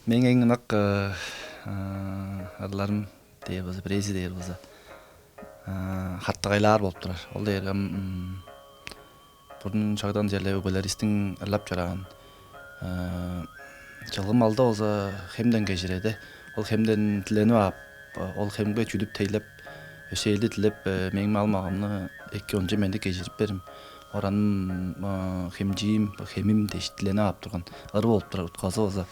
Мен эңнак арларым дейбиз, прези дейбиз. Хаттагайлар болуп турар. Ол дегем бурун чагдан желе уголаристин ырлап жараган. Жылгым алда болсо хемден кежиреди. Ол хемден тиленип ап, ол хемге чүдүп тейлеп, өсөйлү тилеп менин алмагымны 2-10 менде кежирип берим. Оранын хемжиим, хемим деш тиленип ап турган. Ыр болуп турар уткасы болсо.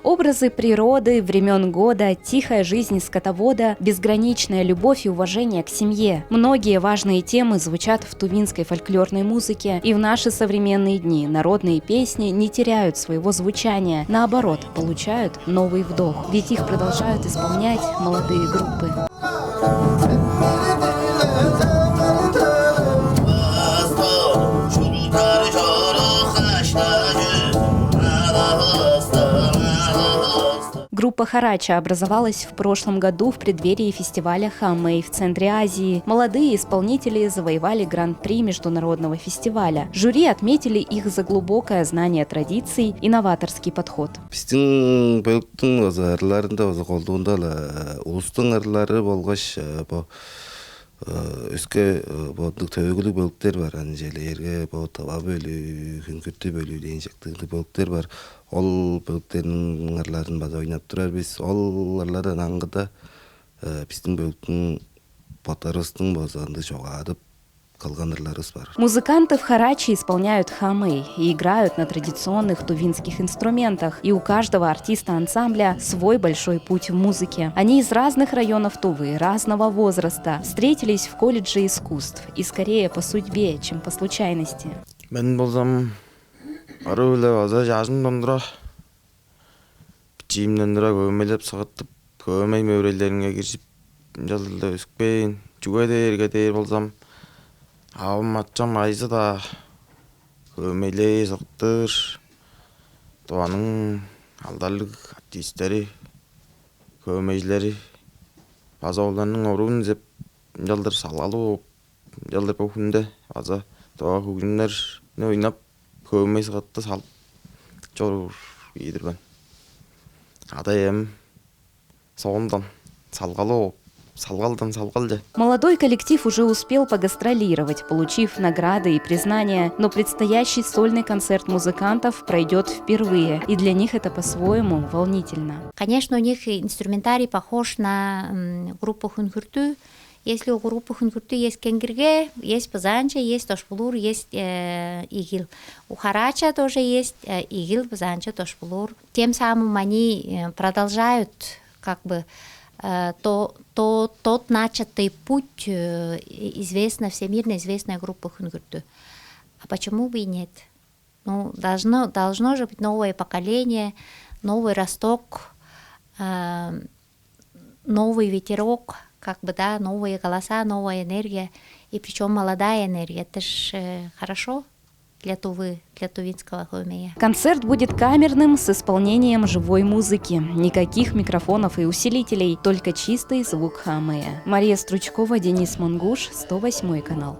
Образы природы, времен года, тихая жизнь скотовода, безграничная любовь и уважение к семье. Многие важные темы звучат в тувинской фольклорной музыке, и в наши современные дни народные песни не теряют своего звучания, наоборот, получают новый вдох, ведь их продолжают исполнять молодые группы. Группа Харача образовалась в прошлом году в преддверии фестиваля Хамэй в центре Азии. Молодые исполнители завоевали гран-при международного фестиваля. Жюри отметили их за глубокое знание традиций и новаторский подход. Өске тәуегілік бөліктер бар, жерге таба бөлі, күнкүрті бөлі дейін шектігілік бөліктер бар. Ол бөліктердің арларын база ойнап тұрар біз. Ол арлардан аңғыда біздің бөліктің батарыстың базанды жоғадып қалған арларыз бар. Музыканты в Хараче исполняют хамэй и играют на традиционных тувинских инструментах. И у каждого артиста ансамбля свой большой путь в музыке. Они из разных районов Тувы, разного возраста, встретились в колледже искусств. И скорее по судьбе, чем по случайности. Мен болсам, арулы аза жазым дондыра. Бичиимдендіра көмелеп сағыттып, көмей мөврелеріңе кіршіп, жалды өскпейін, жүгедер болсам, Авым атчам айзы да көмейлей соқтыр, туаның алдарлық артистері, көмейлері, база оларының оруын зеп, жалдыр салалы оп, жалдыр көкінде, база туа көкіндер ойнап, көмей соқытты салып, жор едірбен. Адайым соғымдан салғалы оп. Молодой коллектив уже успел погастролировать, получив награды и признания, но предстоящий сольный концерт музыкантов пройдет впервые, и для них это по-своему волнительно. Конечно, у них инструментарий похож на группу Хунгурту. Если у группы Хунгурту есть кенгирге, есть пазанча, есть тошпулур, есть игил. У Харача тоже есть игил, пазанча, тошпулур. Тем самым они продолжают тот начатый путь всемирно известной группы Хунгурту. А почему бы и нет? Ну, должно же быть новое поколение, новый росток, новый ветерок, новые голоса, новая энергия. И причем молодая энергия. Это ж хорошо для Тувы, для тувинского хамэя. Концерт будет камерным с исполнением живой музыки. Никаких микрофонов и усилителей, только чистый звук хамэя. Мария Стручкова, Денис Мангуш, 108 канал.